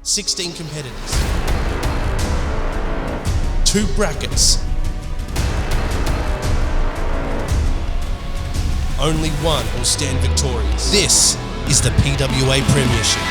16 competitors. 2 brackets. Only one will stand victorious. This is the PWA Premiership.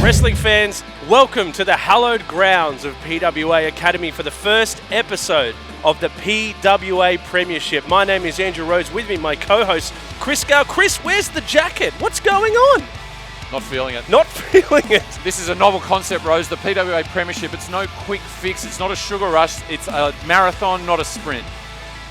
Wrestling fans, welcome to the hallowed grounds of PWA Academy for the first episode of the PWA Premiership. My name is Andrew Rhodes. With me, my co-host, Chris Gale. Chris, where's the jacket? What's going on? Not feeling it. Not feeling it. This is a novel concept, Rose. The PWA Premiership, it's no quick fix. It's not a sugar rush. It's a marathon, not a sprint.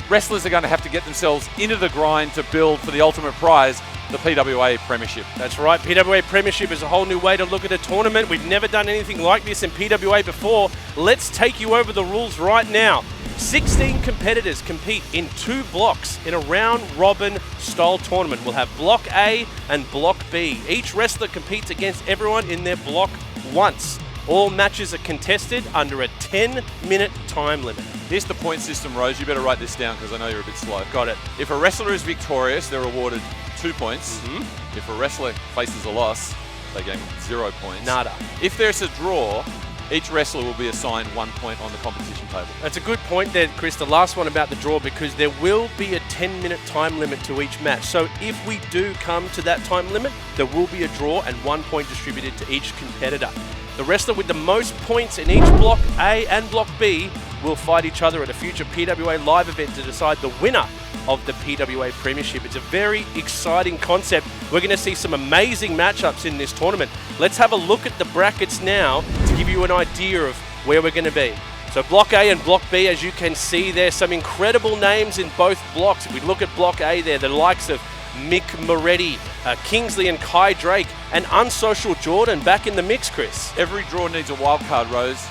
Wrestlers are going to have to get themselves into the grind to build for the ultimate prize, the PWA Premiership. That's right. PWA Premiership is a whole new way to look at a tournament. We've never done anything like this in PWA before. Let's take you over the rules right now. 16 competitors compete in 2 blocks in a round-robin style tournament. We'll have Block A and Block B. Each wrestler competes against everyone in their block once. All matches are contested under a 10-minute time limit. Here's the point system, Rose. You better write this down because I know you're a bit slow. Got it. If a wrestler is victorious, they're awarded 2 points. If a wrestler faces a loss, they gain 0 points. Nada. If there's a draw, each wrestler will be assigned 1 point on the competition table. That's a good point there, Chris, the last one about the draw, because there will be a 10-minute time limit to each match. So if we do come to that time limit, there will be a draw and 1 point distributed to each competitor. The wrestler with the most points in each Block A and Block B will fight each other at a future PWA live event to decide the winner of the PWA Premiership. It's a very exciting concept. We're going to see some amazing matchups in this tournament. Let's have a look at the brackets now to give you an idea of where we're going to be. So Block A and Block B, as you can see, there's some incredible names in both blocks. If we look at Block A there, the likes of Mick Moretti, Kingsley and Kai Drake, and Unsocial Jordan back in the mix, Chris. Every draw needs a wild card, Rose.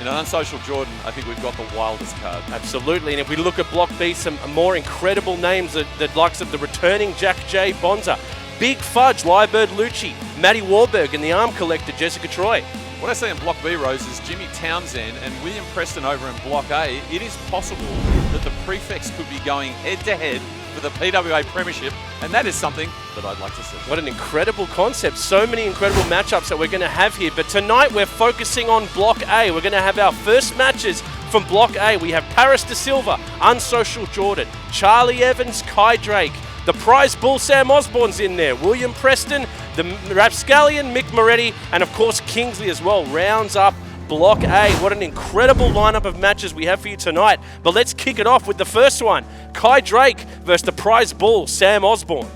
In an Unsocial Jordan, I think we've got the wildest card. Absolutely, and if we look at Block B, some more incredible names, the likes of the returning Jack J. Bonza, Big Fudge, Lyrebird Lucci, Matty Warburg, and the Arm Collector, Jessica Troy. What I see in Block B, Rose, is Jimmy Townsend and William Preston over in Block A. It is possible that the prefects could be going head-to-head for the PWA Premiership, and that is something that I'd like to see. What an incredible concept. So many incredible matchups that we're going to have here. But tonight we're focusing on Block A. We're going to have our first matches from Block A. We have Paris de Silva, Unsocial Jordan, Charli Evans, Kai Drake. The prize bull Sam Osborne's in there. William Preston, the Rapscallion, Mick Moretti, and of course Kingsley as well. Rounds up Block A. What an incredible lineup of matches we have for you tonight. But let's kick it off with the first one. Kai Drake versus the prize bull Sam Osborne.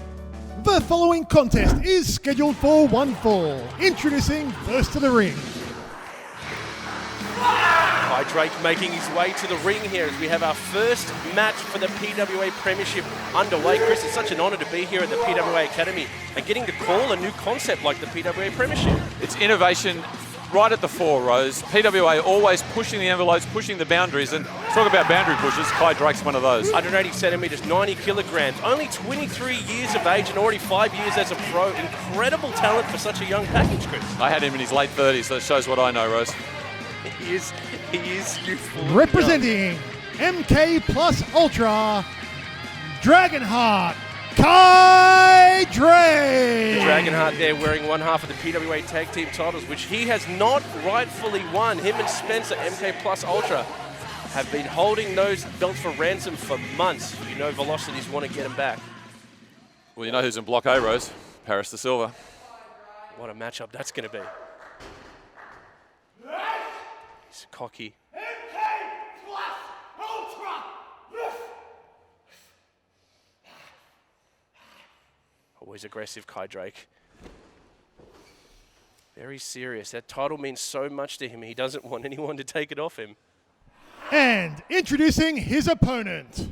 The following contest is scheduled for one fall. Introducing first to the ring. Kai Drake making his way to the ring here as we have our first match for the PWA Premiership underway. Chris, it's such an honour to be here at the PWA Academy and getting to call a new concept like the PWA Premiership. It's innovation right at the fore, Rose. PWA always pushing the envelopes, pushing the boundaries, and talk about boundary pushers, Kai Drake's one of those. 180 centimetres, 90 kilograms, only 23 years of age and already 5 years as a pro. Incredible talent for such a young package, Chris. I had him in his late 30s, so that shows what I know, Rose. He is youthful. Representing MK Plus Ultra, Dragonheart, Kai Drake. Dragonheart there wearing one half of the PWA Tag Team titles, which he has not rightfully won. Him and Spencer, MK Plus Ultra, have been holding those belts for ransom for months. You know Velocities want to get them back. Well, you know who's in Block A, Rose? Paris de Silva. What a matchup that's going to be. He's cocky. Always aggressive, Kai Drake. Very serious. That title means so much to him. He doesn't want anyone to take it off him. And introducing his opponent.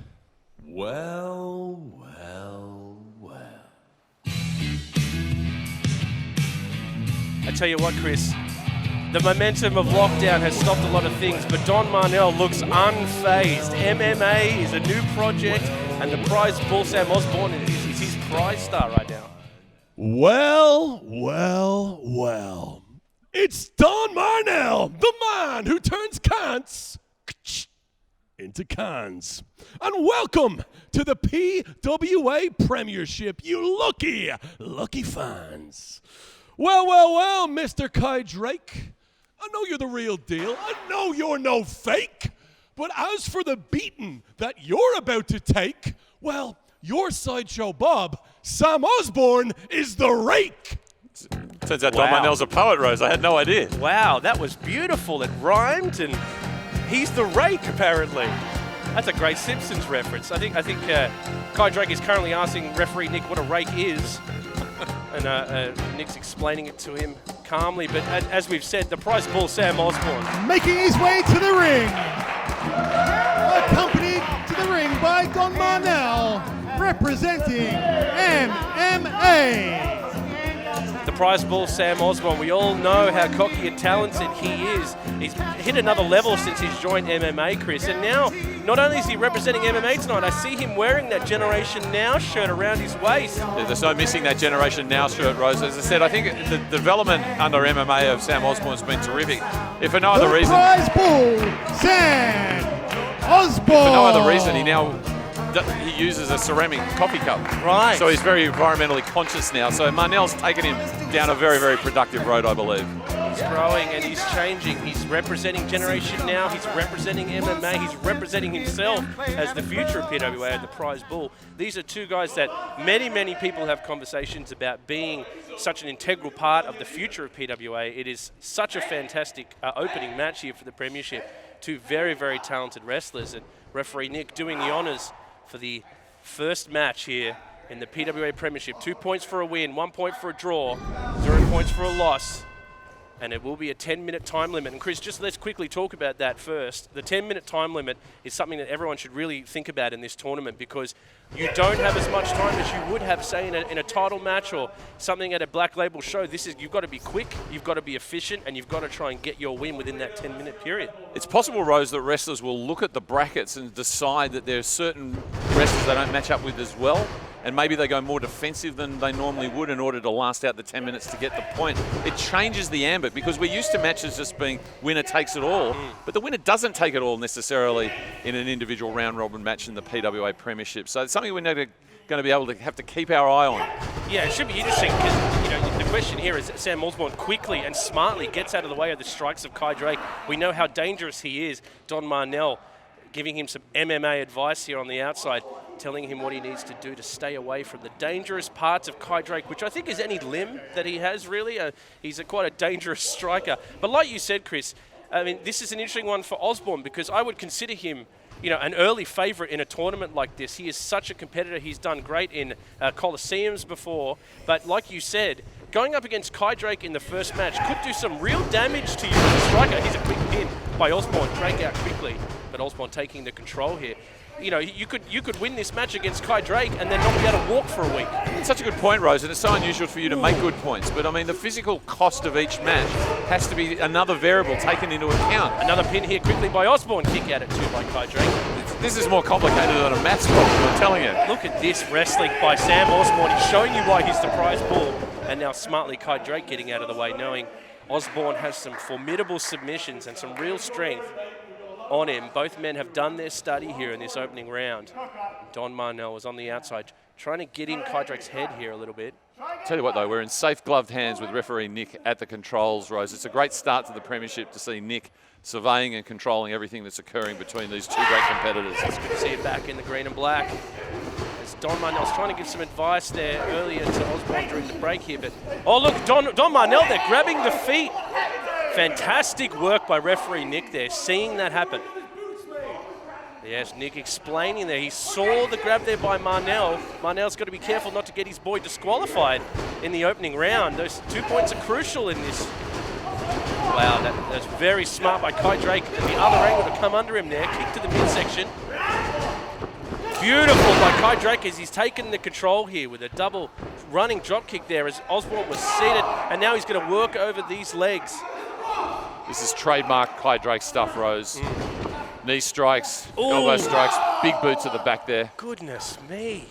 Well, well, well. I tell you what, Chris, the momentum of lockdown has stopped a lot of things, but Don Marnell looks unfazed. MMA is a new project, and the prize bull Sam Osborne is his prize star right now. Well, well, well. It's Don Marnell, the man who turns cants into cans. And welcome to the PWA Premiership, you lucky fans. Well, well, well, Mr. Kai Drake. I know you're the real deal. I know you're no fake. But as for the beating that you're about to take, well, your Sideshow Bob, Sam Osborne, is the rake. Turns out Don Marnell's a poet, Rose. I had no idea. Wow, that was beautiful. It rhymed, and he's the rake, apparently. That's a great Simpsons reference. I think Kai Drake is currently asking referee Nick what a rake is. And Nick's explaining it to him calmly. But as we've said, the prize bull, Sam Osborne. Making his way to the ring. Accompanied to the ring by Don Marnell, representing MMA. The prize bull, Sam Osborne. We all know how cocky and talented he is. He's hit another level since he's joined MMA, Chris. And now, not only is he representing MMA tonight, I see him wearing that Generation Now shirt around his waist. Yeah, there's no missing that Generation Now shirt, Rose. As I said, I think the development under MMA of Sam Osborne has been terrific. If for no other reason, prize bull, Sam Osborne. For no other reason, he uses a ceramic coffee cup. Right. So he's very environmentally conscious now. So Marnell's taken him down a very, very productive road, I believe. He's growing and he's changing. He's representing Generation Now. He's representing MMA. He's representing himself as the future of PWA and the prize bull. These are two guys that many, many people have conversations about being such an integral part of the future of PWA. It is such a fantastic opening match here for the Premiership. Two very, very talented wrestlers, and referee Nick doing the honors for the first match here in the PWA Premiership. 2 points for a win, 1 point for a draw, 0 points for a loss. And it will be a 10-minute time limit. And Chris, just let's quickly talk about that first. The 10-minute time limit is something that everyone should really think about in this tournament, because you don't have as much time as you would have, say, in a title match or something at a Black Label show. You've got to be quick, you've got to be efficient, and you've got to try and get your win within that 10-minute period. It's possible, Rose, that wrestlers will look at the brackets and decide that there are certain wrestlers they don't match up with as well, and maybe they go more defensive than they normally would in order to last out the 10 minutes to get the point. It changes the ambit, because we're used to matches just being winner takes it all, but the winner doesn't take it all necessarily in an individual round-robin match in the PWA Premiership. So it's something we're going to be able to have to keep our eye on. Yeah, it should be interesting, because the question here is that Sam Osborne quickly and smartly gets out of the way of the strikes of Kai Drake. We know how dangerous he is. Don Marnell giving him some MMA advice here on the outside, telling him what he needs to do to stay away from the dangerous parts of Kai Drake, which I think is any limb that he has, really. He's quite a dangerous striker. But like you said, Chris, I mean, this is an interesting one for Osborne, because I would consider him an early favourite in a tournament like this. He is such a competitor. He's done great in Coliseums before. But like you said, going up against Kai Drake in the first match could do some real damage to you as a striker. He's a quick pin by Osborne. Drake out quickly, but Osborne taking the control here. You could win this match against Kai Drake and then not be able to walk for a week. It's such a good point, Rose, and it's so unusual for you to make good points. But I mean, the physical cost of each match has to be another variable taken into account. Another pin here quickly by Osborne. Kick at it too by Kai Drake. This is more complicated than a maths problem, I'm telling you. Look at this wrestling by Sam Osborne. He's showing you why he's the prize bull. And now smartly Kai Drake getting out of the way, knowing Osborne has some formidable submissions and some real strength on him. Both men have done their study here in this opening round. Don Marnell was on the outside, trying to get in Kai Drake's head here a little bit. Tell you what, though, we're in safe gloved hands with referee Nick at the controls, Rose. It's a great start to the Premiership to see Nick surveying and controlling everything that's occurring between these two great competitors. It's good to see it back in the green and black. As Don Marnell's trying to give some advice there earlier to Osborne during the break here, but oh look, Don Marnell there grabbing the feet. Fantastic work by referee Nick there, seeing that happen. Yes, Nick explaining there. He saw the grab there by Marnell. Marnell's got to be careful not to get his boy disqualified in the opening round. Those 2 points are crucial in this. Wow, that's very smart by Kai Drake at the other angle to come under him there. Kick to the midsection. Beautiful by Kai Drake as he's taken the control here with a double running drop kick there as Osborne was seated, and now he's going to work over these legs. This is trademark Kai Drake stuff, Rose. Knee strikes, elbow strikes, big boots at the back there. Goodness me.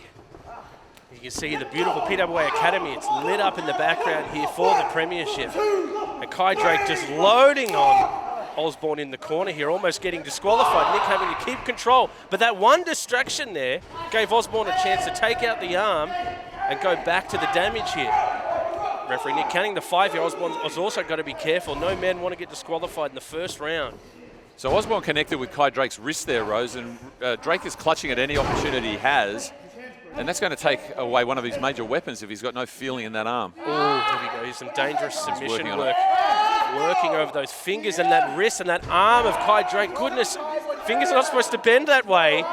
You can see the beautiful PWA Academy. It's lit up in the background here for the Premiership. And Kai Drake just loading on Osborne in the corner here, almost getting disqualified. Nick having to keep control. But that one distraction there gave Osborne a chance to take out the arm and go back to the damage here. Referee Nick counting the 5 here. Osborne has also got to be careful. No men want to get disqualified in the first round. So Osborne connected with Kai Drake's wrist there, Rose, and Drake is clutching at any opportunity he has. And that's going to take away one of his major weapons if he's got no feeling in that arm. Oh, here we go. Here's some dangerous submission work. Working over those fingers and that wrist and that arm of Kai Drake. Goodness, fingers are not supposed to bend that way.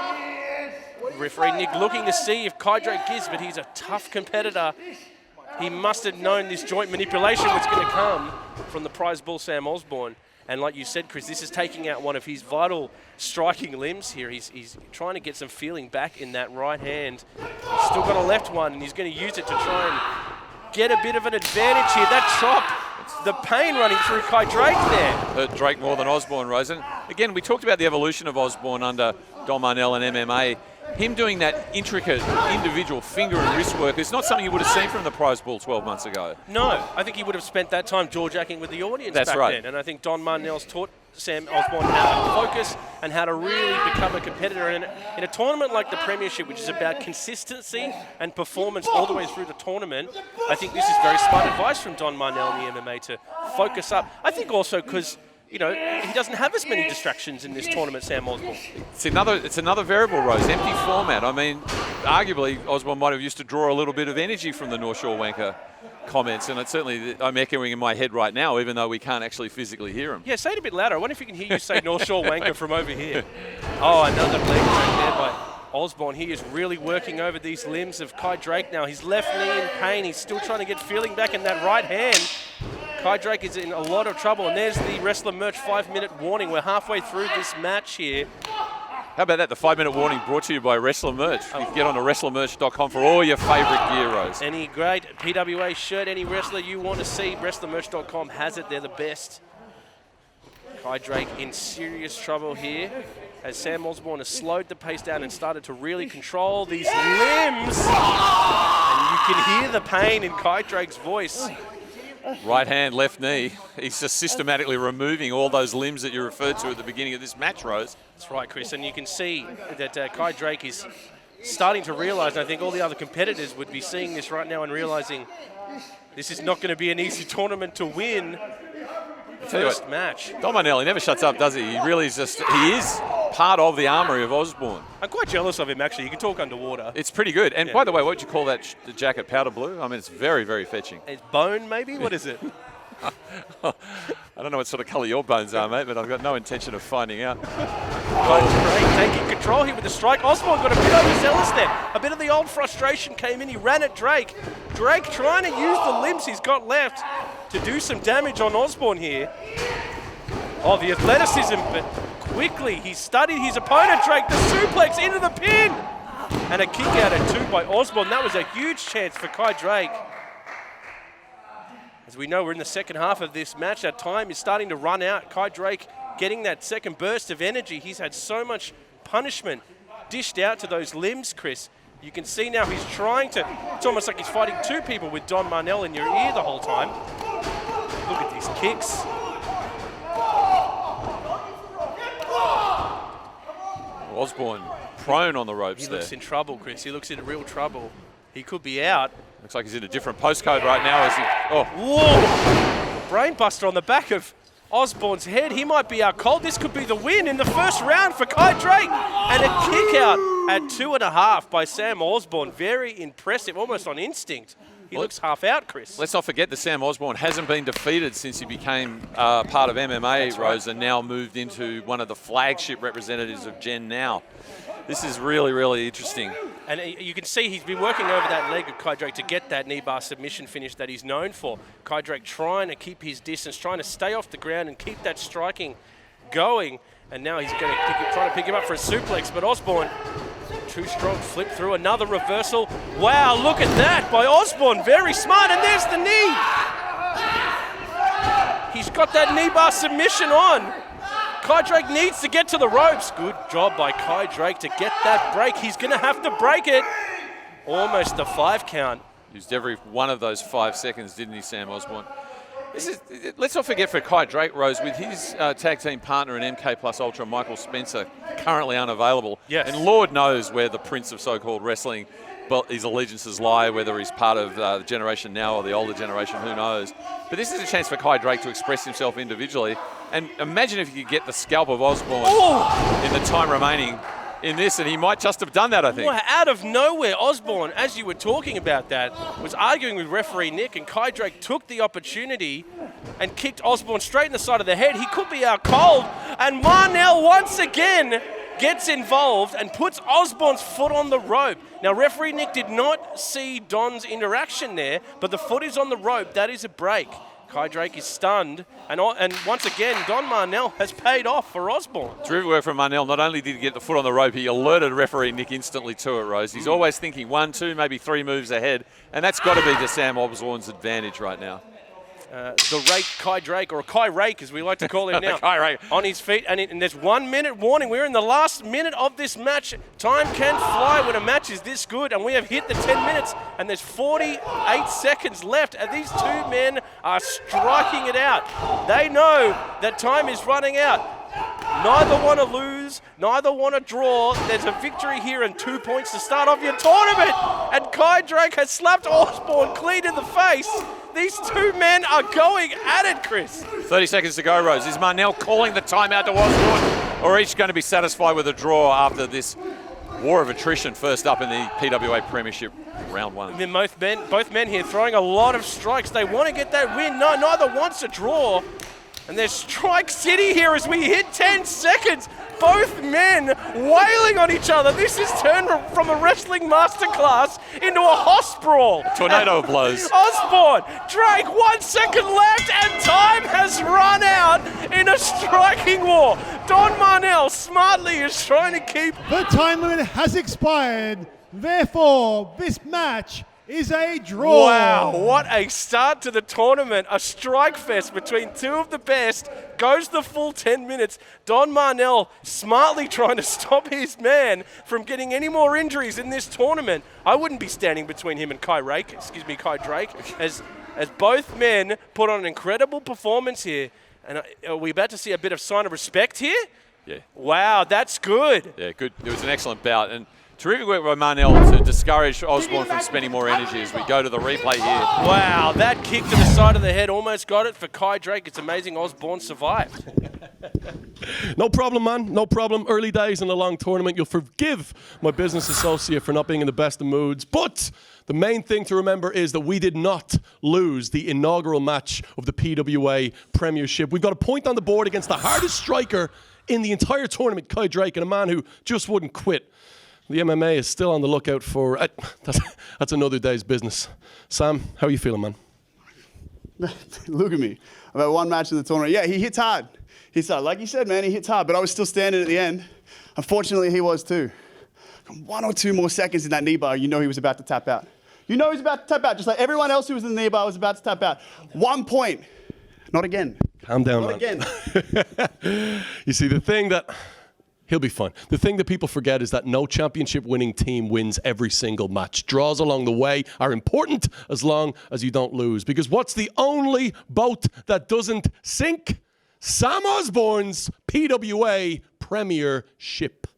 Referee Nick looking to see if Kai Drake gives, but he's a tough competitor. He must have known this joint manipulation was going to come from the prize bull, Sam Osborne. And like you said, Chris, this is taking out one of his vital striking limbs here. He's trying to get some feeling back in that right hand. He's still got a left one, and he's going to use it to try and get a bit of an advantage here. That chop, the pain running through Kai Drake there. Hurt Drake more than Osborne, Rose. And again, we talked about the evolution of Osborne under Don Marnell and MMA. Him doing that intricate individual finger and wrist work is not something you would have seen from the prize bull 12 months ago. No, I think he would have spent that time jaw-jacking with the audience back then. And I think Don Marnell's taught Sam Osborne how to focus and how to really become a competitor. And in a tournament like the Premiership, which is about consistency and performance all the way through the tournament, I think this is very smart advice from Don Marnell in the MMA to focus up. I think also because, you know, he doesn't have as many distractions in this tournament, Sam Osborne. It's another variable, Rose. Empty format. I mean, arguably, Osborne might have used to draw a little bit of energy from the North Shore Wanker comments, and it's certainly, I'm echoing in my head right now, even though we can't actually physically hear him. Yeah, say it a bit louder. I wonder if you can hear you say North Shore Wanker from over here. Oh, another leg break there by Osborne. He is really working over these limbs of Kai Drake now. His left knee in pain. He's still trying to get feeling back in that right hand. Kai Drake is in a lot of trouble, and there's the Wrestler Merch 5-minute warning. We're halfway through this match here. How about that? The 5-minute warning brought to you by Wrestler Merch. You can get on to wrestlermerch.com for all your favourite gear, Rose. Any great PWA shirt, any wrestler you want to see, wrestlermerch.com has it. They're the best. Kai Drake in serious trouble here as Sam Osborne has slowed the pace down and started to really control these limbs. And you can hear the pain in Kai Drake's voice. Right hand, left knee. He's just systematically removing all those limbs that you referred to at the beginning of this match, Rose. That's right, Chris. And you can see that Kai Drake is starting to realise, and I think all the other competitors would be seeing this right now and realising this is not going to be an easy tournament to win. First match. Don Marnell, he never shuts up, does he? He really is just, he is part of the armoury of Osborne. I'm quite jealous of him, actually. He can talk underwater. It's pretty good. And by the way, what would you call that the jacket? Powder blue? I mean, it's very, very fetching. It's bone, maybe? What is it? I don't know what sort of colour your bones are, mate, but I've got no intention of finding out. Drake taking control here with the strike. Osborne got a bit overzealous there. A bit of the old frustration came in. He ran at Drake. Drake trying to use the limbs he's got left to do some damage on Osborne here. Oh, the athleticism, but quickly he studied his opponent, Drake. The suplex into the pin. And a kick out at 2 by Osborne. That was a huge chance for Kai Drake. As we know, we're in the second half of this match. Our time is starting to run out. Kai Drake getting that second burst of energy. He's had so much punishment dished out to those limbs, Chris. You can see now he's trying to, it's almost like he's fighting two people with Don Marnell in your ear the whole time. Look at these kicks. Osborne prone on the ropes there. He looks in trouble, Chris. He looks in real trouble. He could be out. Looks like he's in a different postcode right now. As he, whoa! Brain buster on the back of Osborne's head. He might be out cold. This could be the win in the first round for Kai Drake. And a kick out at 2.5 by Sam Osborne. Very impressive, almost on instinct He looks half out, Chris. Let's not forget that Sam Osborne hasn't been defeated since he became part of MMA, Rose, and now moved into one of the flagship representatives of Gen now. This is really, really interesting. And you can see he's been working over that leg of Kai Drake to get that knee bar submission finish that he's known for. Kai Drake trying to keep his distance, trying to stay off the ground and keep that striking going. And now he's going to try to pick him up for a suplex, but Osborne, too strong, flip through, another reversal. Wow, look at that by Osborne, very smart, and there's the knee. He's got that knee bar submission on. Kai Drake needs to get to the ropes. Good job by Kai Drake to get that break. He's going to have to break it. Almost a 5 count. Used every one of those 5 seconds, didn't he, Sam Osborne? Let's not forget for Kai Drake, Rose, with his tag team partner in MK Plus Ultra, Michael Spencer, currently unavailable. Yes. And Lord knows where the prince of so-called wrestling, but his allegiances lie, whether he's part of the generation now or the older generation, who knows. But this is a chance for Kai Drake to express himself individually. And imagine if you could get the scalp of Osborne in the time remaining in this, and he might just have done that, I think. Well, out of nowhere, Osborne, as you were talking about that, was arguing with referee Nick, and Kai Drake took the opportunity and kicked Osborne straight in the side of the head. He could be out cold, and Marnell once again gets involved and puts Osborne's foot on the rope. Now, referee Nick did not see Don's interaction there, but the foot is on the rope. That is a break. Kai Drake is stunned, and once again, Don Marnell has paid off for Osborne. Terrific work from Marnell. Not only did he get the foot on the rope, he alerted referee Nick instantly to it, Rose. He's always thinking 1, 2, maybe 3 moves ahead, and that's got to be to Sam Osborne's advantage right now. The rake Kai Drake, or Kai Rake as we like to call him now, Kai Rake. on his feet, and there's 1 minute warning. We're in the last minute of this match. Time can fly when a match is this good, and we have hit the 10 minutes, and there's 48 seconds left, and these two men are striking it out. They know that time is running out. Neither want to lose, neither want to draw. There's a victory here and 2 points to start off your tournament. And Kai Drake has slapped Osborne clean in the face. These two men are going at it, Chris. 30 seconds to go, Rose. Is Marnell calling the timeout to Osborne, or each going to be satisfied with a draw after this war of attrition first up in the PWA Premiership round 1? I mean, both men here throwing a lot of strikes. They want to get that win. No, neither wants a draw. And there's Strike City here as we hit 10 seconds. Both men wailing on each other. This has turned from a wrestling masterclass into a hoss brawl. Tornado of blows. Osborne, Drake, 1 second left, and time has run out in a striking war. Don Marnell smartly is trying to keep... The time limit has expired. Therefore, this match is a draw. Wow, what a start to the tournament. A strike fest between two of the best. Goes the full 10 minutes. Don Marnell smartly trying to stop his man from getting any more injuries in this tournament. I wouldn't be standing between him and Kai Drake, as both men put on an incredible performance here. And are we about to see a bit of sign of respect here? Yeah. Wow, that's good. Yeah, good. It was an excellent bout. And terrific work by Marnell to discourage Osborne from spending more energy as we go to the replay here. Wow, that kick to the side of the head almost got it for Kai Drake. It's amazing Osborne survived. No problem, man. No problem. Early days in a long tournament. You'll forgive my business associate for not being in the best of moods. But the main thing to remember is that we did not lose the inaugural match of the PWA Premiership. We've got a point on the board against the hardest striker in the entire tournament, Kai Drake, and a man who just wouldn't quit. The MMA is still on the lookout for... that's another day's business. Sam, how are you feeling, man? Look at me. I've had one match in the tournament. Yeah, he hits hard. Like you said, man, he hits hard, but I was still standing at the end. Unfortunately, he was too. 1 or 2 more seconds in that knee bar, you know he was about to tap out. You know he was about to tap out, just like everyone else who was in the knee bar was about to tap out. 1 point. Not again. Calm down, Not man. again. You see, the thing that... He'll be fine. The thing that people forget is that no championship-winning team wins every single match. Draws along the way are important as long as you don't lose. Because what's the only boat that doesn't sink? Sam Osborne's PWA Premiership.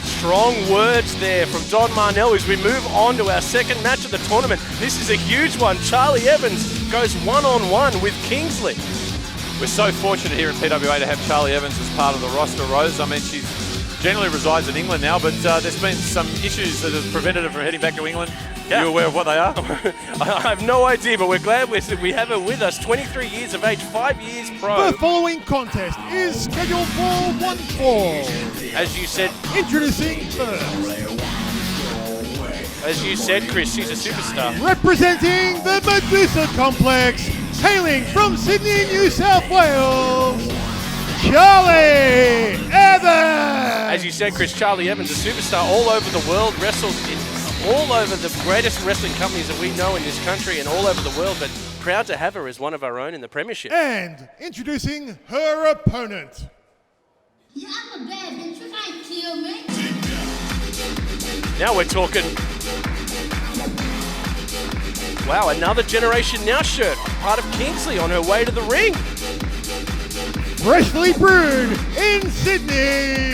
Strong words there from Don Marnell as we move on to our second match of the tournament. This is a huge one. Charli Evans goes one-on-one with Kingsley. We're so fortunate here at PWA to have Charli Evans as part of the roster, Rose. I mean, she's generally resides in England now, but there's been some issues that have prevented her from heading back to England. Yeah. Are you aware of what they are? I have no idea, but we're glad we have her with us. 23 years of age, 5 years pro. The following contest is scheduled for one fall. As you said, Introducing first, Chris, she's a superstar. representing the Medusa Complex, hailing from Sydney, New South Wales, Charli Evans. As you said, Chris, Charli Evans, a superstar all over the world, wrestles in all over the greatest wrestling companies that we know in this country and all over the world, but proud to have her as one of our own in the Premiership. And introducing her opponent, Yeah, I'm a bad bitch. You can't kill me. Now we're talking. Wow, another Generation Now shirt, part of Kingsley on her way to the ring. freshly brewed in Sydney,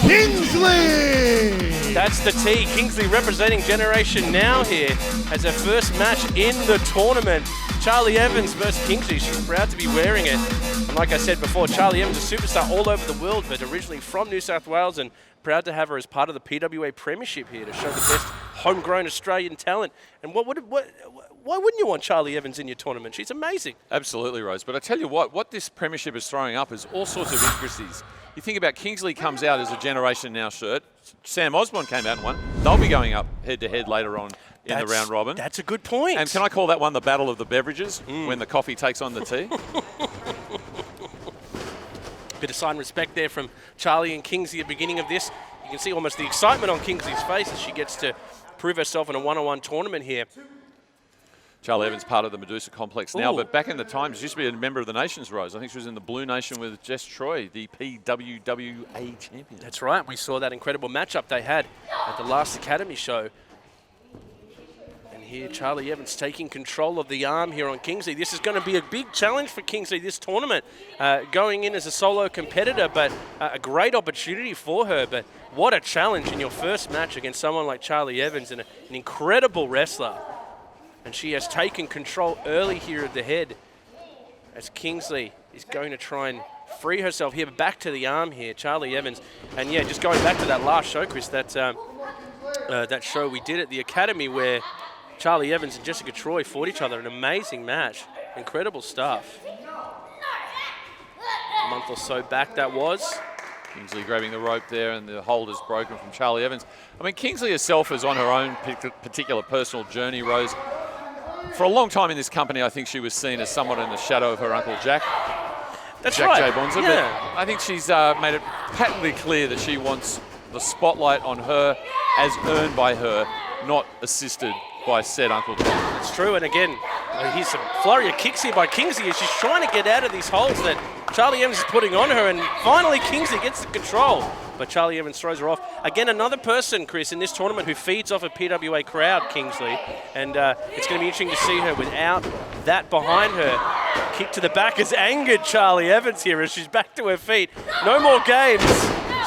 Kingsley. That's the T. Kingsley representing Generation Now here as her first match in the tournament. Charli Evans versus Kingsley. She's proud to be wearing it. And like I said before, Charli Evans, a superstar all over the world, but originally from New South Wales, and proud to have her as part of the PWA Premiership here to show the best homegrown Australian talent. And why wouldn't you want Charli Evans in your tournament? She's amazing. Absolutely, Rose. But I tell you what this Premiership is throwing up is all sorts of intricacies. You think about Kingsley comes out as a Generation Now shirt. Sam Osborne came out and won. They'll be going up head-to-head later on in the round robin. That's a good point. And can I call that one the battle of the beverages, when the coffee takes on the tea? Bit of sign respect there from Charli and Kingsley at the beginning of this. You can see almost the excitement on Kingsley's face as she gets to prove herself in a one-on-one tournament here. Charli Evans part of the Medusa Complex now, Ooh. but back in the times, she used to be a member of the Nations, Rose. I think she was in the Blue Nation with Jess Troy, the PWWA champion. That's right. We saw that incredible matchup they had at the last Academy show. And here, Charli Evans taking control of the arm here on Kingsley. This is going to be a big challenge for Kingsley this tournament, going in as a solo competitor, but a great opportunity for her. But what a challenge in your first match against someone like Charli Evans, and an incredible wrestler. And she has taken control early here at the head as Kingsley is going to try and free herself here. But back to the arm here, Charli Evans. And yeah, just going back to that last show, Chris, that show we did at the Academy where Charli Evans and Jessica Troy fought each other. An amazing match. Incredible stuff. A month or so back that was. Kingsley grabbing the rope there, and the hold is broken from Charli Evans. I mean, Kingsley herself is on her own particular personal journey, Rose. For a long time in this company, I think she was seen as somewhat in the shadow of her uncle Jack. That's Jack right. J. Bonza, Yeah. but I think she's made it patently clear that she wants the spotlight on her as earned by her, not assisted by said Uncle Jack. It's true, and again, here's some flurry of kicks here by Kingsley as she's trying to get out of these holds that Charli Evans is putting on her, and finally Kingsley gets the control. But Charli Evans throws her off. Again, another person, Chris, in this tournament who feeds off a PWA crowd, Kingsley. And it's going to be interesting to see her without that behind her. Kick to the back has angered Charli Evans here as she's back to her feet. No more games,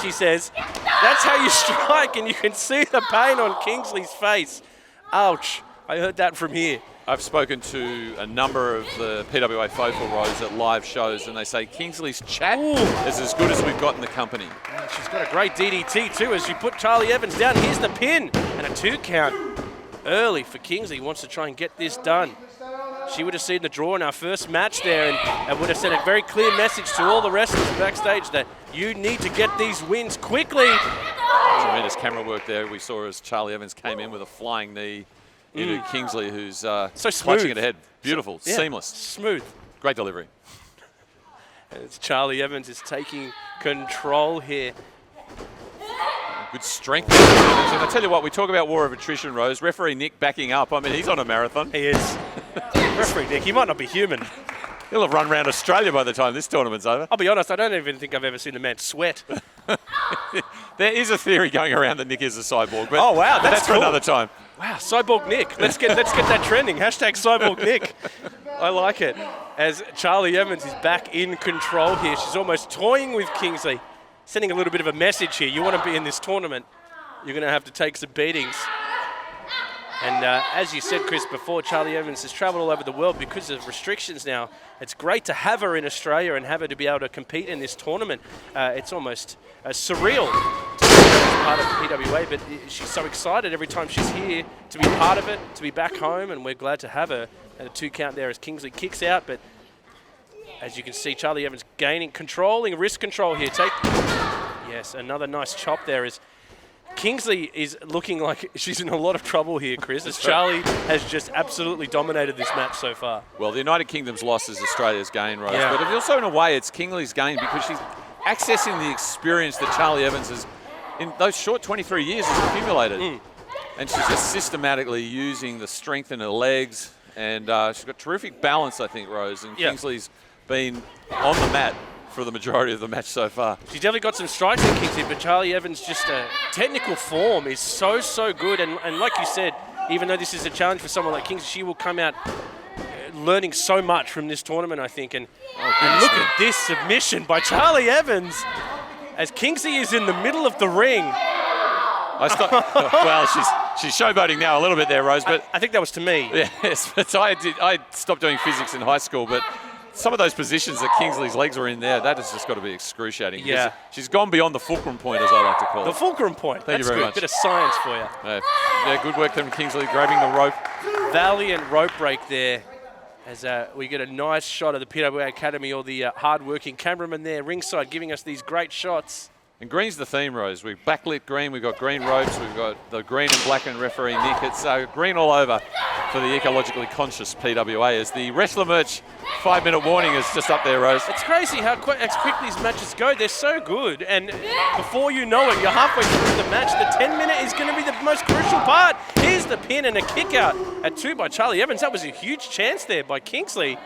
she says. That's how you strike, and you can see the pain on Kingsley's face. Ouch. I heard that from here. I've spoken to a number of the PWA faithful, Rose, at live shows, and they say Kingsley's chat is as good as we've got in the company. And she's got a great DDT too as she put Charli Evans down. Here's the pin and a 2 count early for Kingsley. He wants to try and get this done. She would have seen the draw in our first match there and would have sent a very clear message to all the wrestlers backstage that you need to get these wins quickly. Tremendous camera work there. We saw as Charli Evans came in with a flying knee into Kingsley, who's so smooth. clutching it ahead. Beautiful, Yeah, seamless. Smooth. Great delivery. And it's Charli Evans is taking control here. Good strength. And I tell you what, we talk about war of attrition, Rose. Referee Nick backing up. I mean, he's on a marathon. He is. Referee Nick, he might not be human. He'll have run around Australia by the time this tournament's over. I'll be honest, I don't even think I've ever seen a man sweat. There is a theory going around that Nick is a cyborg, but Oh, wow, that's for cool. another time. Wow, Cyborg Nick. Let's get that trending. Hashtag Cyborg Nick. I like it. As Charli Evans is back in control here. She's almost toying with Kingsley. Sending a little bit of a message here. You want to be in this tournament, you're going to have to take some beatings. And as you said, Chris, before, Charli Evans has travelled all over the world because of restrictions now. It's great to have her in Australia and have her to be able to compete in this tournament. It's almost surreal to be part of PWA, but she's so excited every time she's here to be part of it, to be back home, and we're glad to have her. And a 2 count there as Kingsley kicks out, but as you can see, Charli Evans controlling wrist control here. Yes, another nice chop there as Kingsley is looking like she's in a lot of trouble here, Chris, as Charli has just absolutely dominated this match so far. Well, the United Kingdom's loss is Australia's gain, Rose. Yeah. But also, in a way, it's Kingsley's gain because she's accessing the experience that Charli Evans has, in those short 23 years, has accumulated. And she's just systematically using the strength in her legs. And she's got terrific balance, I think, Rose. And Kingsley's been on the mat for the majority of the match so far. She's definitely got some strikes in Kingsley, but Charli Evans' just technical form is so good. And like you said, even though this is a challenge for someone like Kingsley, she will come out learning so much from this tournament, I think. And look at this submission by Charli Evans as Kingsley is in the middle of the ring. Well, she's showboating now a little bit there, Rose. But I think that was to me. Yes, but I stopped doing physics in high school, but some of those positions that Kingsley's legs were in there, that has just got to be excruciating. Yeah. She's gone beyond the fulcrum point, as I like to call it. The fulcrum point. Thank you very much. Bit of science for you. Yeah, good work from Kingsley, grabbing the rope. Valiant rope break there as we get a nice shot of the PWA Academy, or the hard-working cameraman there ringside giving us these great shots. And green's the theme, Rose. We've backlit green, we've got green ropes, we've got the green and black and referee Nick. It's green all over for the ecologically conscious PWA as the wrestler merch 5-minute warning is just up there, Rose. It's crazy how quick these matches go. They're so good, and before you know it, you're halfway through the match. The 10-minute is going to be the most crucial part. Here's the pin and a kick out at 2 by Charli Evans. That was a huge chance there by Kingsley.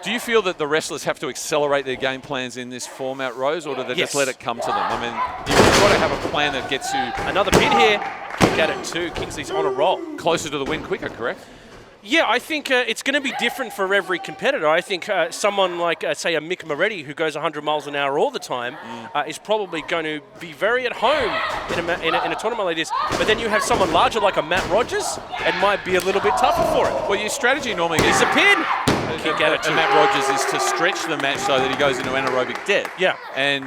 Do you feel that the wrestlers have to accelerate their game plans in this format, Rose, or do they just let it come to them? I mean, you've got to have a plan that gets you... Another pin here. Kick out at 2. Kingsley's on a roll. Closer to the win quicker, correct? Yeah, I think it's going to be different for every competitor. I think someone like, say, a Mick Moretti, who goes 100 miles an hour all the time, is probably going to be very at home in a tournament like this. But then you have someone larger like a Matt Rogers, it might be a little bit tougher for him. Well, your strategy normally is a pin. Kick out at 2. And Matt Rogers is to stretch the match so that he goes into anaerobic death. Yeah. And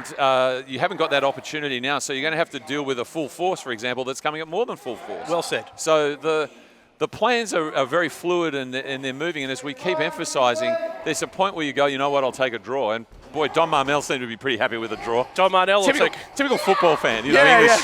you haven't got that opportunity now, so you're going to have to deal with a full force, for example, that's coming at more than full force. Well said. So the plans are very fluid and they're moving, and as we keep emphasising, there's a point where you go, you know what, I'll take a draw. And boy, Don Marnell seemed to be pretty happy with a draw. Don Marnell typical football fan, you know,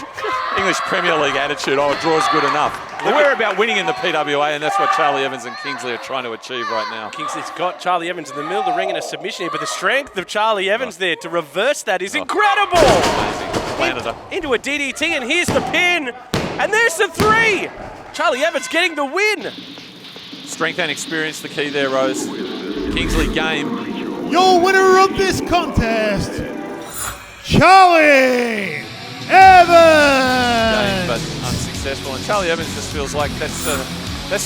English Premier League attitude, a draw's good enough. But we're about winning in the PWA, and that's what Charli Evans and Kingsley are trying to achieve right now. Kingsley's got Charli Evans in the middle of the ring in a submission here, but the strength of Charli Evans there to reverse that is incredible. Amazing. Into a DDT, and here's the pin, and there's the 3. Charli Evans getting the win. Strength and experience the key there, Rose. Kingsley game. Your winner of this contest, Charli Evans! But unsuccessful, and Charli Evans just feels like that's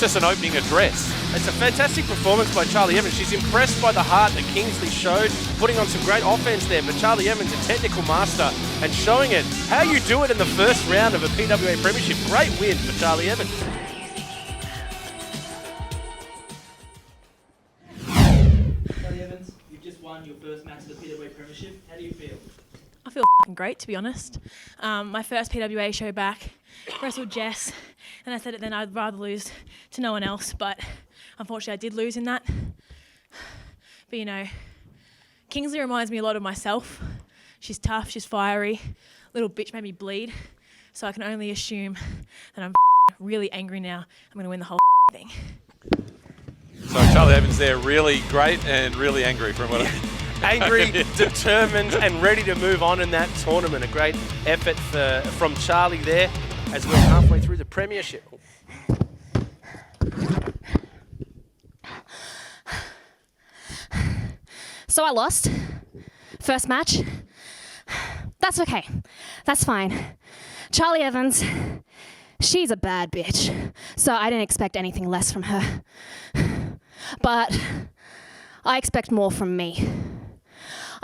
just an opening address. It's a fantastic performance by Charli Evans. She's impressed by the heart that Kingsley showed, putting on some great offense there. But Charli Evans, a technical master, and showing it how you do it in the first round of a PWA Premiership. Great win for Charli Evans. Charli Evans, you've just won your first match of the PWA Premiership. How do you feel? I feel great, to be honest. My first PWA show back, wrestled Jess, and I said it then I'd rather lose to no one else, but unfortunately I did lose in that. But you know, Kingsley reminds me a lot of myself. She's tough, she's fiery, little bitch made me bleed, so I can only assume that I'm really angry now. I'm going to win the whole thing. So Charli Evans there, really great and really angry from what Angry, determined, and ready to move on in that tournament. A great effort from Charli there as we're halfway through the Premiership. So I lost. First match. That's okay. That's fine. Charli Evans, she's a bad bitch. So I didn't expect anything less from her. But I expect more from me.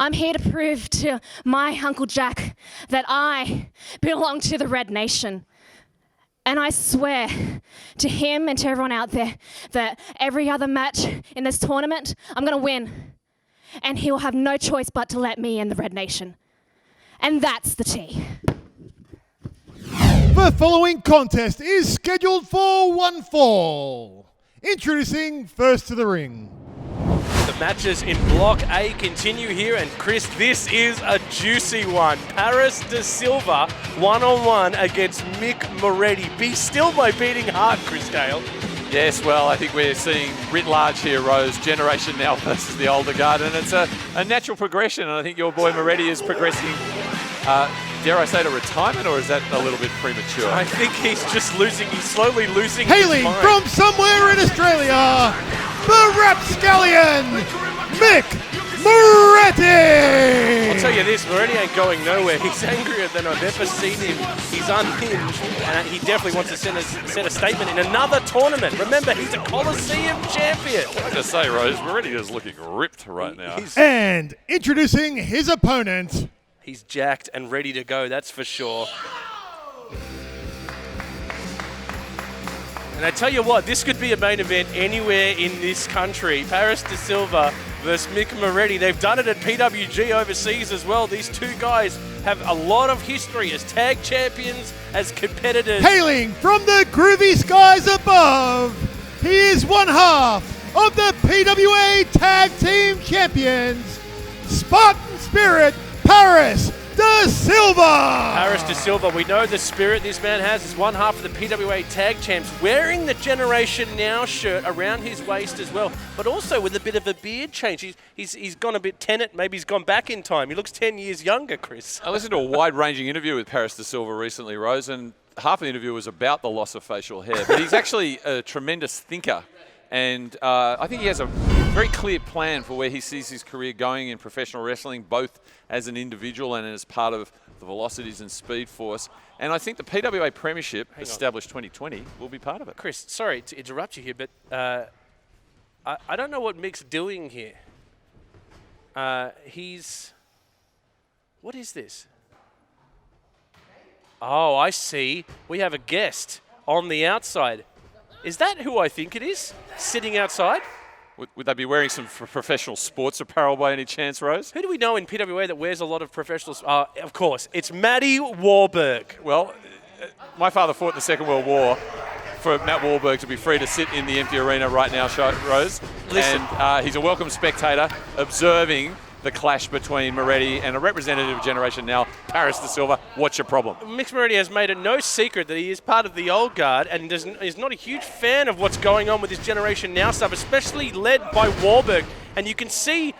I'm here to prove to my Uncle Jack that I belong to the Red Nation. And I swear to him and to everyone out there that every other match in this tournament, I'm going to win. And he will have no choice but to let me in the Red Nation. And that's the tea. The following contest is scheduled for one fall. Introducing first to the ring. The matches in Block A continue here, and Chris, this is a juicy one. Paris de Silva, one-on-one against Mick Moretti. Be still my beating heart, Chris Gale. Yes, well, I think we're seeing writ large here, Rose, generation now versus the older guard, and it's a natural progression, and I think your boy Moretti is progressing, dare I say, to retirement, or is that a little bit premature? I think he's just losing, he's slowly losing Hailing his mind. from somewhere in Australia, the Rapscallion, Mick Moretti! I'll tell you this, Moretti ain't going nowhere. He's angrier than I've ever seen him. He's unhinged, and he definitely wants to set a statement in another tournament. Remember, he's a Coliseum champion. I just say, Rose, Moretti is looking ripped right now. And introducing his opponent. He's jacked and ready to go, that's for sure. And I tell you what, this could be a main event anywhere in this country. Paris de Silva versus Mick Moretti. They've done it at PWG overseas as well. These two guys have a lot of history as tag champions, as competitors. Hailing from the groovy skies above, he is one half of the PWA Tag Team Champions, Spartan Spirit, Paris de Silva! Paris de Silva, we know the spirit this man has is one half of the PWA Tag Champs, wearing the Generation Now shirt around his waist as well, but also with a bit of a beard change. He's gone a bit Tenet, maybe he's gone back in time. He looks 10 years younger, Chris. I listened to a wide-ranging interview with Paris de Silva recently, Rose, and half the interview was about the loss of facial hair, but he's actually a tremendous thinker. And I think he has a very clear plan for where he sees his career going in professional wrestling, both as an individual and as part of the Velocities and Speed Force. And I think the PWA Premiership, established 2020, will be part of it. Chris, sorry to interrupt you here, but I don't know what Mick's doing here. What is this? Oh, I see. We have a guest on the outside. Is that who I think it is, sitting outside? Would they be wearing some professional sports apparel by any chance, Rose? Who do we know in PWA that wears a lot of professional... of course, it's Matty Warburg. Well, my father fought in the Second World War for Matt Warburg to be free to sit in the empty arena right now, Rose. Listen. And he's a welcome spectator observing the clash between Moretti and a representative of Generation Now, Paris de Silva. What's your problem? Mick Moretti has made it no secret that he is part of the old guard and is not a huge fan of what's going on with this Generation Now stuff, especially led by Warburg. And you can see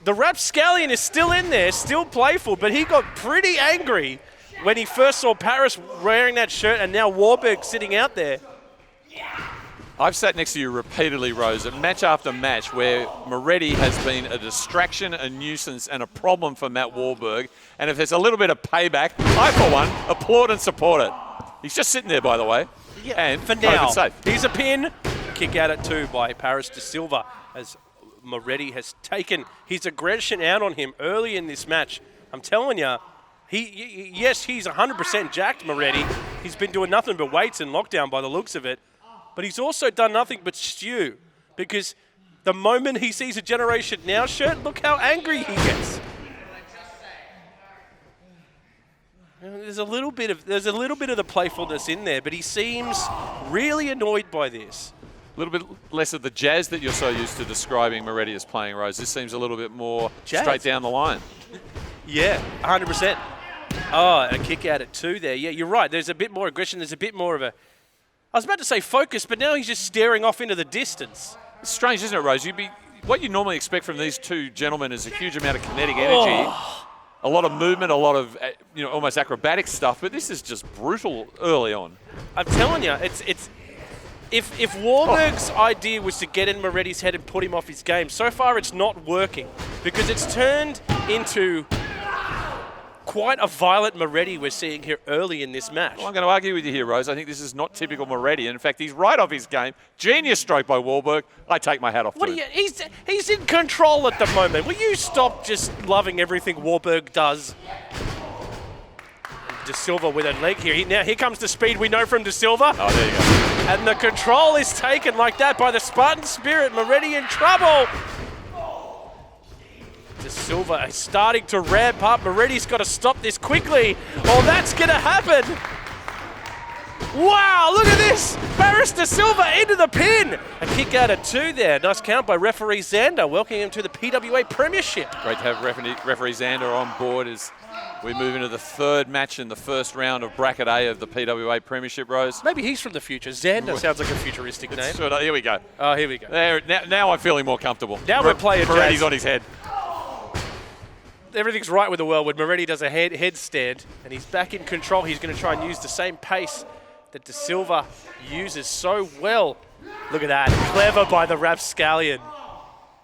the Rapscallion is still in there, still playful, but he got pretty angry when he first saw Paris wearing that shirt and now Warburg sitting out there. I've sat next to you repeatedly, Rose, at match after match where Moretti has been a distraction, a nuisance, and a problem for Matt Warburg. And if there's a little bit of payback, I, for one, applaud and support it. He's just sitting there, by the way. Yeah, and for now, safe. Here's a pin. Kick out at 2 by Paris de Silva as Moretti has taken his aggression out on him early in this match. I'm telling you, yes, he's 100% jacked, Moretti. He's been doing nothing but weights and lockdown by the looks of it. But he's also done nothing but stew, because the moment he sees a Generation Now shirt, look how angry he gets. There's a little bit of the playfulness in there, but he seems really annoyed by this. A little bit less of the jazz that you're so used to describing Moretti as playing, Rose. This seems a little bit more straight down the line. Yeah, 100%. Oh, a kick out at 2 there. Yeah, you're right. There's a bit more aggression. There's a bit more of a... I was about to say focus, but now he's just staring off into the distance. It's strange, isn't it, Rose? What you normally expect from these two gentlemen is a huge amount of kinetic energy, a lot of movement, a lot of almost acrobatic stuff, but this is just brutal early on. I'm telling you, if Warburg's idea was to get in Moretti's head and put him off his game, so far it's not working, because it's turned into quite a violent Moretti we're seeing here early in this match. Well, I'm going to argue with you here, Rose. I think this is not typical Moretti. In fact, he's right off his game. Genius stroke by Warburg. I take my hat off to him. He's in control at the moment. Will you stop just loving everything Warburg does? De Silva with a leg here. Now here comes the speed we know from De Silva. Oh, there you go. And the control is taken like that by the Spartan Spirit. Moretti in trouble. De Silva is starting to ramp up. Moretti's got to stop this quickly, or that's going to happen. Wow, look at this. Paris De Silva into the pin. A kick out of 2 there. Nice count by referee Xander, welcoming him to the PWA Premiership. Great to have referee Xander on board as we move into the 3rd match in the first round of Bracket A of the PWA Premiership, Rose. Maybe he's from the future. Xander sounds like a futuristic name. Here we go. Oh, here we go. There, now I'm feeling more comfortable. Now we're playing Moretti's jazz. on his head. Everything's right with the world when Moretti does a headstand and he's back in control. He's going to try and use the same pace that De Silva uses so well. Look at that. Clever by the Rapscallion.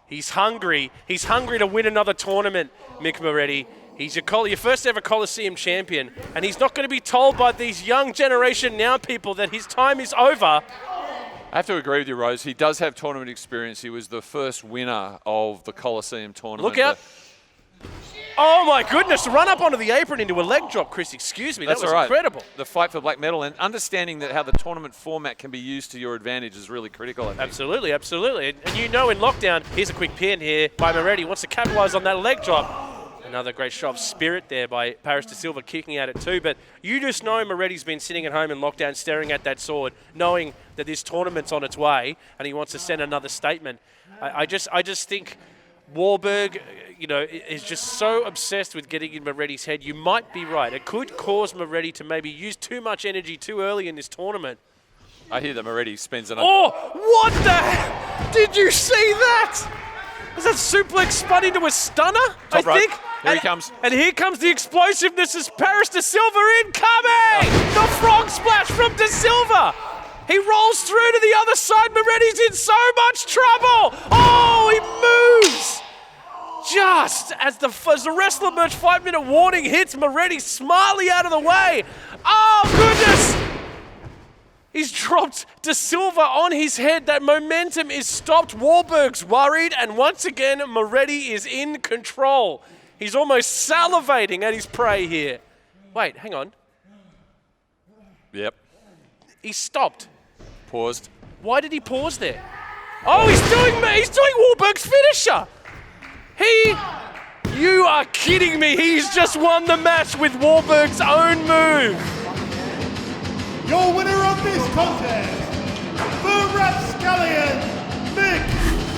He's hungry. He's hungry to win another tournament, Mick Moretti. He's your first ever Coliseum champion, and he's not going to be told by these young generation now people that his time is over. I have to agree with you, Rose. He does have tournament experience. He was the first winner of the Coliseum tournament. Look out. Oh my goodness, run up onto the apron into a leg drop, Chris. Excuse me, that was incredible. The fight for black medal and understanding that how the tournament format can be used to your advantage is really critical, I think. Absolutely, absolutely. And you know in lockdown, here's a quick pin here by Moretti. Wants to capitalize on that leg drop. Another great shot of spirit there by Paris De Silva kicking out at 2. But you just know Moretti's been sitting at home in lockdown staring at that sword, knowing that this tournament's on its way and he wants to send another statement. I just think Warburg, is just so obsessed with getting in Moretti's head. You might be right. It could cause Moretti to maybe use too much energy too early in this tournament. I hear that Moretti spends an... Oh, what the... Did you see that? Was that suplex spun into a stunner, Top I think? rope. Here he comes. And here comes the explosiveness as Paris De Silva incoming! The frog splash from De Silva! He rolls through to the other side. Moretti's in so much trouble! Oh, he moves! Just as the wrestler merch 5-minute warning hits, Moretti smartly out of the way. Oh, goodness! He's dropped De Silva on his head. That momentum is stopped. Warburg's worried, and once again, Moretti is in control. He's almost salivating at his prey here. Wait, hang on. Yep. He stopped. Paused. Why did he pause there? Oh, he's doing Warburg's finisher. You are kidding me. He's just won the match with Warburg's own move. Your winner of this contest, the Rapscallion, Mick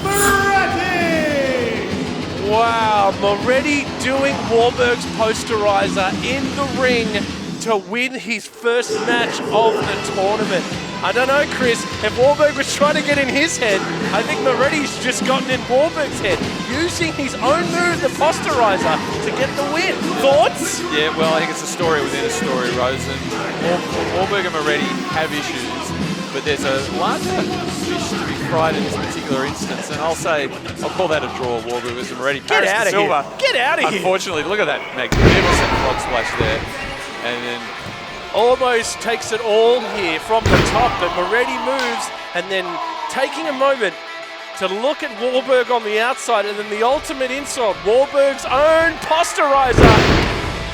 Moretti! Wow, Moretti doing Warburg's posterizer in the ring to win his first match of the tournament. I don't know, Chris, if Warburg was trying to get in his head, I think Moretti's just gotten in Warburg's head, using his own move, the posterizer, to get the win. Thoughts? Yeah, well, I think it's a story within a story, Rose. And Warburg and Moretti have issues, but there's a larger fish to be fried in this particular instance. And I'll call that a draw, Warburg versus Moretti. Get out of here. Get out of here. Unfortunately, look at that magnificent frog splash there. And then almost takes it all here from the top, but Moretti moves and then taking a moment to look at Warburg on the outside, and then the ultimate insult, Warburg's own posterizer,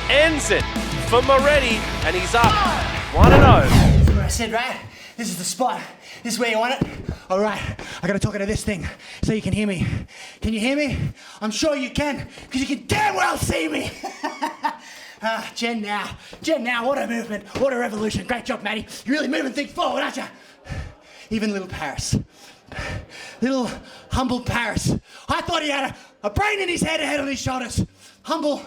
ends it for Moretti, and he's up 1-0. That's what I said, right? This is the spot. This is where you want it? All right, I gotta talk into this thing so you can hear me. Can you hear me? I'm sure you can, because you can damn well see me. Jen now, what a movement, what a revolution. Great job, Matty. You're really moving things forward, aren't you? Even little Paris. Little humble Paris. I thought he had a brain in his head, a head on his shoulders. Humble,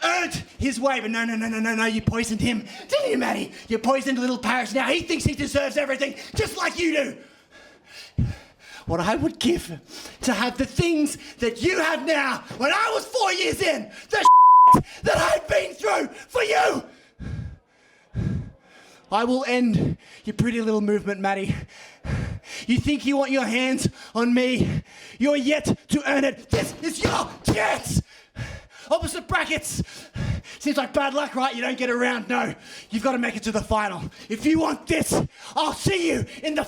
earned his way, but no, you poisoned him. Didn't you, Matty? You poisoned little Paris. Now he thinks he deserves everything, just like you do. What I would give to have the things that you have now when I was 4 years in, the that I've been through for you. I will end your pretty little movement, Matty. You think you want your hands on me? You're yet to earn it. This is your chance. Opposite brackets. Seems like bad luck, right? You don't get around. No, you've got to make it to the final. If you want this, I'll see you in the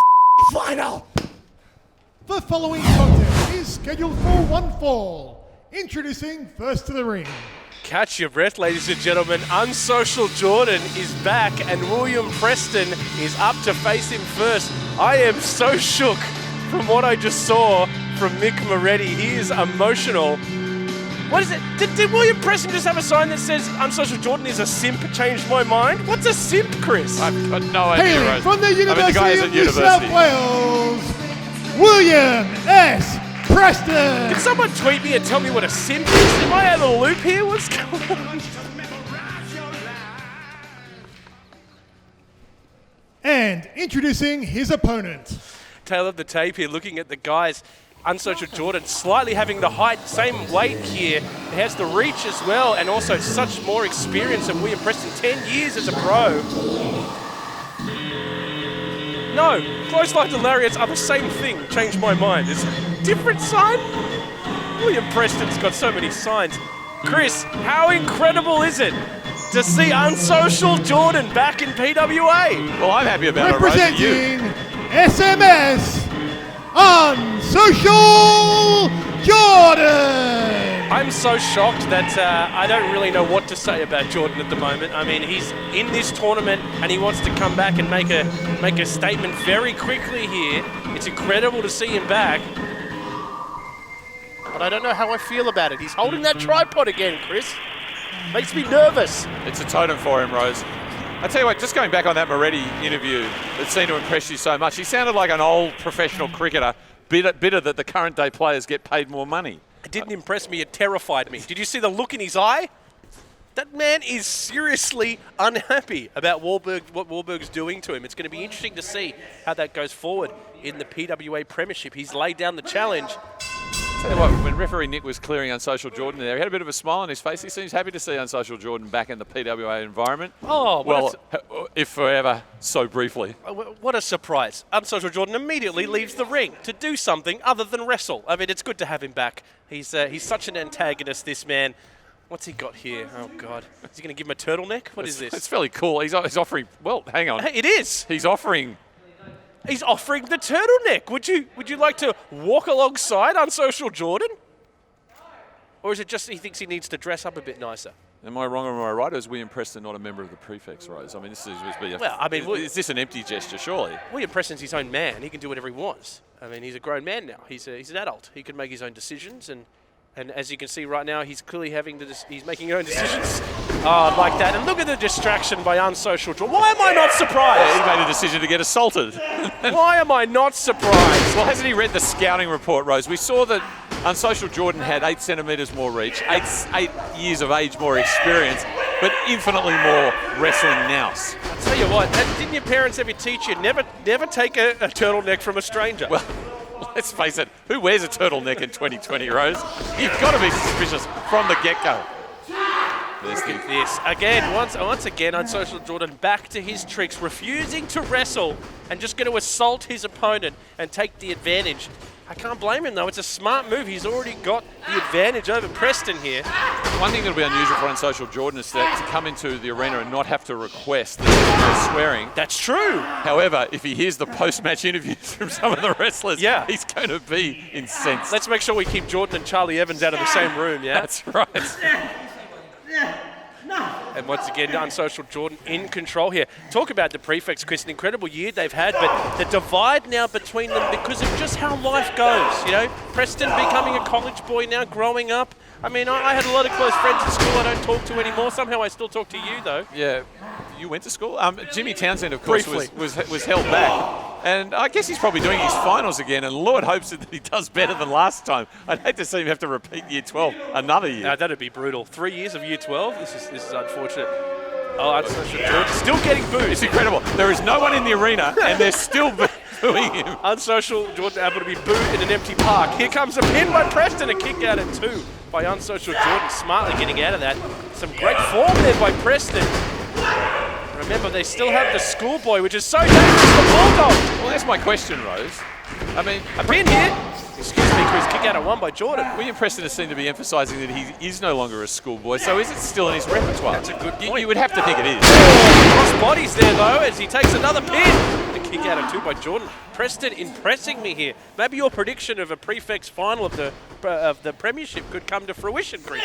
final. The following contest is scheduled for one fall. Introducing first to the ring, Catch your breath, ladies and gentlemen. Unsocial Jordan is back, and William Preston is up to face him first. I am so shook from what I just saw from Mick Moretti. He is emotional. What is it? Did William Preston just have a sign that says Unsocial Jordan is a simp? Changed my mind. What's a simp, Chris? I've got no idea. Hailing from the University of New university. South Wales, William S. Preston. Can someone tweet me and tell me what a simp is? Am I out of the loop here? What's going on? And introducing his opponent. Tail of the tape here, looking at the guys. Unsocial Jordan slightly having the height, same weight here. He has the reach as well, and also such more experience than William Preston. 10 years as a pro. No, close line to lariats are the same thing. Changed my mind. Is it a different sign? William Preston's got so many signs. Chris, how incredible is it to see Unsocial Jordan back in PWA? Well, I'm happy about it, representing SMS, Unsocial Jordan. I'm so shocked that I don't really know what to say about Jordan at the moment. I mean, he's in this tournament and he wants to come back and make a statement very quickly here. It's incredible to see him back. But I don't know how I feel about it. He's holding that tripod again, Chris. Makes me nervous. It's a totem for him, Rose. I tell you what, just going back on that Moretti interview that seemed to impress you so much, he sounded like an old professional cricketer, bitter that the current day players get paid more money. It didn't impress me, it terrified me. Did you see the look in his eye? That man is seriously unhappy about what Wahlberg's doing to him. It's going to be interesting to see how that goes forward in the PWA Premiership. He's laid down the challenge. Tell you what, when referee Nick was clearing Unsocial Jordan there, he had a bit of a smile on his face. He seems happy to see Unsocial Jordan back in the PWA environment. Oh, well, if forever, so briefly. What a surprise. Unsocial Jordan immediately leaves the ring to do something other than wrestle. I mean, it's good to have him back. He's such an antagonist, this man. What's he got here? Oh, God. Is he going to give him a turtleneck? What is this? It's fairly cool. He's offering, well, hang on. It is. He's offering the turtleneck. Would you like to walk alongside Unsocial Jordan? Or is it just he thinks he needs to dress up a bit nicer? Am I wrong or am I right? Or is William Preston not a member of the prefects, Rose? I mean, is this an empty gesture, surely? William Preston's his own man. He can do whatever he wants. I mean, he's a grown man now. He's an adult. He can make his own decisions, and as you can see right now, he's clearly he's making his own decisions. Oh, like that. And look at the distraction by Unsocial Jordan. Why am I not surprised? Yeah, he made a decision to get assaulted. Why am I not surprised? Well, hasn't he read the scouting report, Rose? We saw that Unsocial Jordan had 8 centimetres more reach, 8 years of age more experience, but infinitely more wrestling nous. I'll tell you what, didn't your parents ever teach you never take a turtleneck from a stranger? Well, let's face it, who wears a turtleneck in 2020, Rose? You've got to be suspicious from the get-go. Look at this. Again, once again, Unsocial Jordan back to his tricks, refusing to wrestle and just going to assault his opponent and take the advantage. I can't blame him, though. It's a smart move. He's already got the advantage over Preston here. One thing that will be unusual for Unsocial Jordan is to come into the arena and not have to request the swearing. That's true. However, if he hears the post-match interviews from some of the wrestlers, he's going to be incensed. Let's make sure we keep Jordan and Charli Evans out of the same room, yeah? That's right. And once again, Unsocial Jordan in control here. Talk about the prefects, Chris, an incredible year they've had, but the divide now between them because of just how life goes. You know, Preston becoming a college boy now, growing up. I mean, I had a lot of close friends at school I don't talk to anymore. Somehow I still talk to you, though. Yeah. You went to school? Jimmy Townsend, of course, was held back. And I guess he's probably doing his finals again, and Lord hopes that he does better than last time. I'd hate to see him have to repeat Year 12 another year. No, that'd be brutal. 3 years of Year 12? This is unfortunate. Oh, Unsocial Jordan still getting booed. It's incredible. There is no one in the arena, and they're still booing him. Unsocial Jordan able to be booed in an empty park. Here comes a pin by Preston, a kick out at 2 by Unsocial Jordan, smartly getting out of that. Some great form there by Preston. Remember, they still have the schoolboy, which is so dangerous for Bulldog. Well, that's my question, Rose. I mean, a pin here. Excuse me, Chris, kick out at 1 by Jordan. William Preston has seemed to be emphasising that he is no longer a schoolboy, so is it still in his repertoire? That's a good point. You would have to think it is. Cross bodies there, though, as he takes another pin. The kick out at 2 by Jordan. Preston impressing me here. Maybe your prediction of a prefects final of the Premiership could come to fruition, Chris.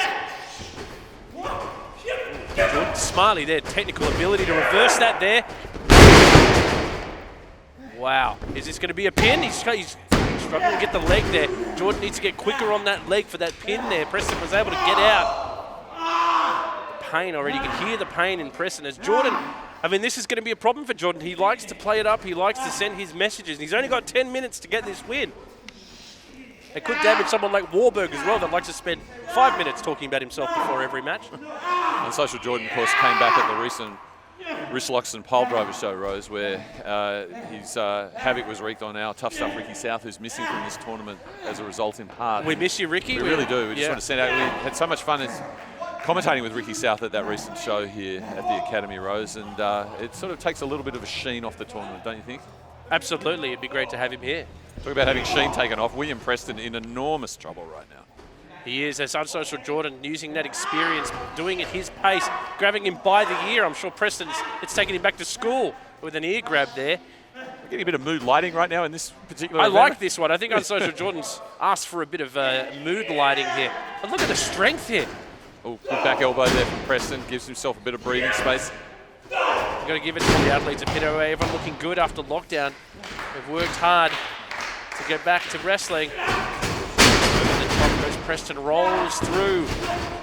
Jordan smartly there, technical ability to reverse that there. Wow, is this going to be a pin? He's struggling to get the leg there. Jordan needs to get quicker on that leg for that pin there. Preston was able to get out. The pain already, you can hear the pain in Preston as Jordan, I mean, this is going to be a problem for Jordan. He likes to play it up, he likes to send his messages. He's only got 10 minutes to get this win. It could damage someone like Warburg as well that likes to spend 5 minutes talking about himself before every match. Unsocial Jordan, of course, came back at the recent wrist locks and pole driver show, Rose, where his havoc was wreaked on our tough stuff Ricky South, who's missing from this tournament as a result in part. We miss you, Ricky. We really do. We just want to send out. We had so much fun commentating with Ricky South at that recent show here at the Academy, Rose, and it sort of takes a little bit of a sheen off the tournament, don't you think? Absolutely. It'd be great to have him here. Talk about having sheen taken off. William Preston in enormous trouble right now. He is, as Unsocial Jordan, using that experience, doing it his pace, grabbing him by the ear. I'm sure it's taking him back to school with an ear grab there. We're getting a bit of mood lighting right now in this particular I event. like this one. I think Unsocial Jordan's asked for a bit of mood lighting here. But look at the strength here. Oh, good back elbow there from Preston. Gives himself a bit of breathing space. You've got to give it to the athletes at PWA. Everyone looking good after lockdown. They've worked hard to get back to wrestling. Over the top goes Preston, rolls through.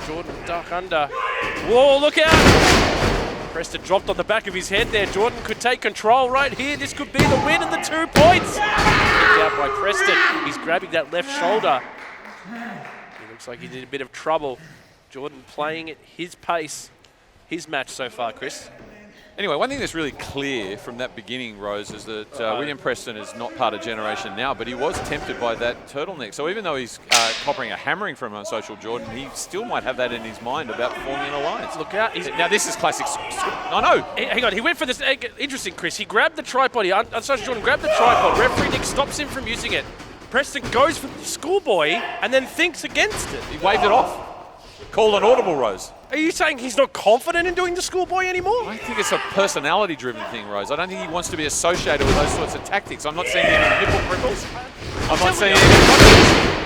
Jordan duck under. Whoa, look out! Preston dropped on the back of his head there. Jordan could take control right here. This could be the win and the 2 points. Kicked out by Preston. He's grabbing that left shoulder. He looks like he's in a bit of trouble. Jordan playing at his pace. His match so far, Chris. Anyway, one thing that's really clear from that beginning, Rose, is that William Preston is not part of Generation now, but he was tempted by that turtleneck. So even though he's coppering a hammering from Unsocial Jordan, he still might have that in his mind about forming an alliance. Look out. Now, this is classic. Oh, no. Hang on. He went for this. Interesting, Chris. He grabbed the tripod. Unsocial Jordan grabbed the tripod. Referee Nick stops him from using it. Preston goes for the schoolboy and then thinks against it. He waved it off. Call an audible, Rose. Are you saying he's not confident in doing the schoolboy anymore? I think it's a personality-driven thing, Rose. I don't think he wants to be associated with those sorts of tactics. I'm not seeing any nipple prickles. I'm not seeing any...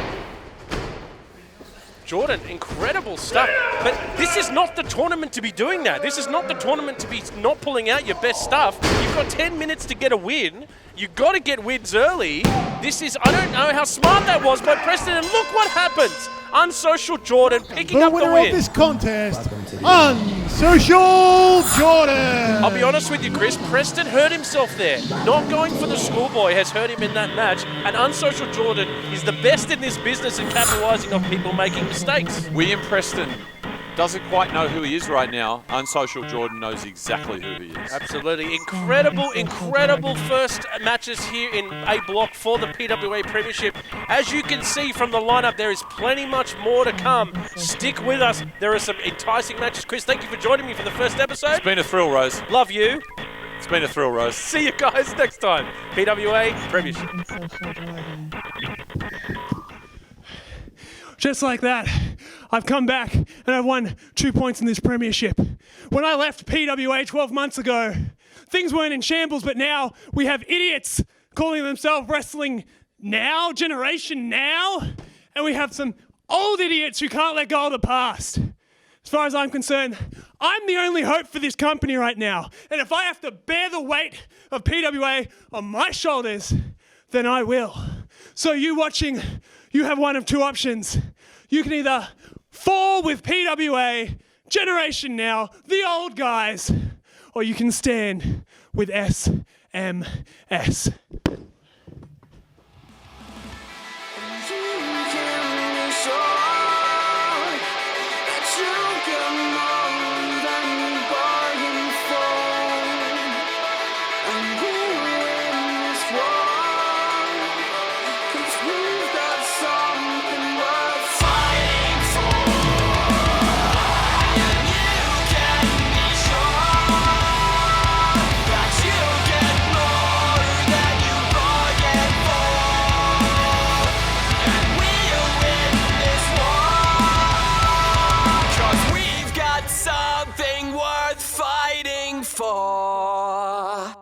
Jordan, incredible stuff. But this is not the tournament to be doing that. This is not the tournament to be not pulling out your best stuff. You've got 10 minutes to get a win. You've got to get wins early. This is, I don't know how smart that was by Preston, and look what happens. Unsocial Jordan picking up the win. The winner of this contest, Unsocial Jordan. I'll be honest with you, Chris. Preston hurt himself there. Not going for the schoolboy has hurt him in that match. And Unsocial Jordan is the best in this business and capitalizing on people making mistakes. William Preston doesn't quite know who he is right now. Unsocial Jordan knows exactly who he is. Absolutely. Incredible first matches here in A block for the PWA Premiership. As you can see from the lineup, there is plenty much more to come. Stick with us. There are some enticing matches. Chris, thank you for joining me for the first episode. It's been a thrill, Rose. Love you. It's been a thrill, Rose. See you guys next time. PWA Premiership. Just like that, I've come back and I've won 2 points in this premiership. When I left PWA 12 months ago, things weren't in shambles, but now we have idiots calling themselves Wrestling Now, Generation Now, and we have some old idiots who can't let go of the past. As far as I'm concerned, I'm the only hope for this company right now, and if I have to bear the weight of PWA on my shoulders, then I will. So you watching, you have one of two options. You can either fall with PWA, Generation Now, the old guys, or you can stand with SMS. Something worth fighting for.